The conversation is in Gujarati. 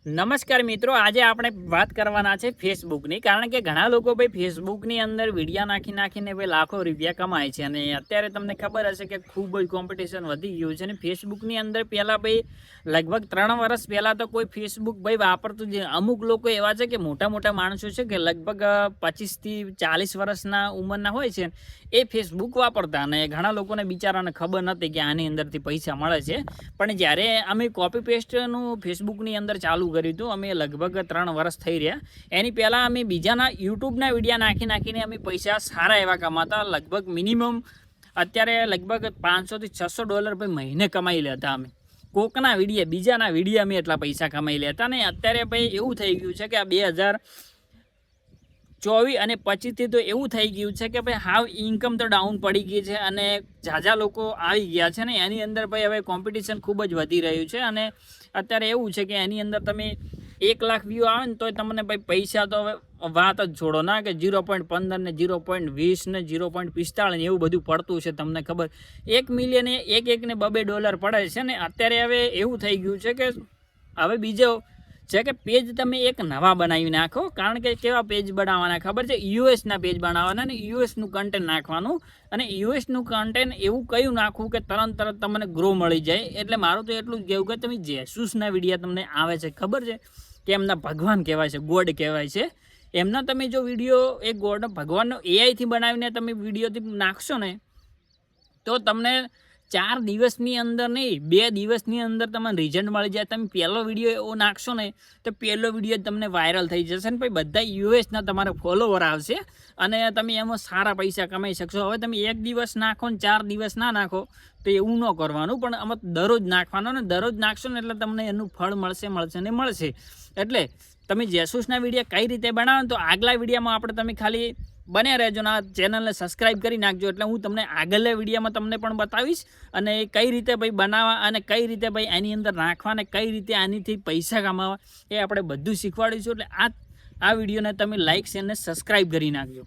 નમસ્કાર મિત્રો, આજે આપણે વાત કરવાના છે ફેસબુકની. કારણ કે ઘણા લોકો ભાઈ ફેસબુકની અંદર વિડીયો નાખીને ભાઈ લાખો રૂપિયા કમાય છે. અને અત્યારે તમને ખબર હશે કે ખૂબ જ કોમ્પિટિશન વધી ગયું છે. અને ફેસબુકની અંદર પહેલાં ભાઈ લગભગ 3 વર્ષ પહેલાં તો કોઈ ફેસબુક ભાઈ વાપરતું જ. અમુક લોકો એવા છે કે મોટા મોટા માણસો છે કે લગભગ 25 થી 40 વર્ષના ઉંમરના હોય છે, એ ફેસબુક વાપરતા. અને ઘણા લોકોને બિચારાને ખબર નથી કે આની અંદરથી પૈસા મળે છે. પણ જ્યારે અમે કોપી પેસ્ટનું ફેસબુકની અંદર ચાલુ કર્યું હતું, અમે લગભગ 3 વર્ષ થઈ રહ્યા. એની પહેલાં અમે બીજાના યુટ્યુબના વિડીયો નાખીને અમે પૈસા સારા એવા કમાતા. લગભગ મિનિમમ અત્યારે લગભગ $500 થી $600 ભાઈ મહિને કમાઈ લેતા અમે. કોકના વિડીયો, બીજાના વિડીયો અમે એટલા પૈસા કમાઈ લેતા. ને અત્યારે ભાઈ એવું થઈ ગયું છે કે આ 2024 અને 25થી તો એવું થઈ ગયું છે કે ભાઈ હાવ ઇન્કમ તો ડાઉન પડી ગઈ છે. અને ઝાઝા લોકો આવી ગયા છે ને એની અંદર ભાઈ હવે કોમ્પિટિશન ખૂબ જ વધી રહ્યું છે. અને અત્યારે એવું છે કે એની અંદર તમે 1 લાખ વ્યૂ આવે ને તોય તમને ભાઈ પૈસા તો હવે વાત જ છોડો ના, કે 0.15 ને 0.20 ને 0.45 ને એવું બધું પડતું છે. તમને ખબર 1 મિલિયન એકને $2 પડે છે. ને અત્યારે હવે એવું થઈ ગયું છે કે હવે બીજો છે કે પેજ તમે એક નવા બનાવી નાખો. કારણ કે કેવા પેજ બનાવવાના ખબર છે? યુએસના પેજ બનાવવાના ને યુએસનું કન્ટેન્ટ નાખવાનું. અને યુએસનું કન્ટેન્ટ એવું કયું નાખવું કે તરત તમને ગ્રો મળી જાય. એટલે મારું તો એટલું જ કહેવું કે તમે જેસૂસના વિડીયો તમને આવે છે, ખબર છે કે એમના ભગવાન કહેવાય છે, ગોડ કહેવાય છે, એમના તમે જો વિડીયો એ ગોડ ભગવાનનો એઆઈથી બનાવીને તમે વિડીયોથી નાખશો ને તો તમને 4 દિવસની અંદર નહીં, 2 દિવસની અંદર તમને રિઝલ્ટ મળી જાય. તમે પહેલો વિડીયો એવો નાખશો ને તો પહેલો વિડીયો તમને વાયરલ થઈ જશે ને ભાઈ બધા યુએસના તમારા ફોલોવર આવશે અને તમે એમાં સારા પૈસા કમાઈ શકશો. હવે તમે 1 દિવસ નાખો ને 4 દિવસ ના નાખો તો એવું ન કરવાનું, પણ આમાં દરરોજ નાખવાનો. ને દરરોજ નાખશો ને એટલે તમને એનું ફળ મળશે. એટલે તમે જેસૂસના વિડીયો કઈ રીતે બનાવો તો આગલા વિડીયોમાં આપણે તમે ખાલી બન્યા રહેજો ને આ ચેનલને સબસ્ક્રાઈબ કરી નાખજો. એટલે હું તમને આગળના વિડીયોમાં તમને પણ બતાવીશ અને કઈ રીતે ભાઈ બનાવવા અને કઈ રીતે ભાઈ એની અંદર નાખવા અને કઈ રીતે આનીથી પૈસા કમાવા એ આપણે બધું શીખવાડીશું. એટલે આ વિડીયોને તમે લાઈક શેર અને સબસ્ક્રાઈબ કરી નાખજો.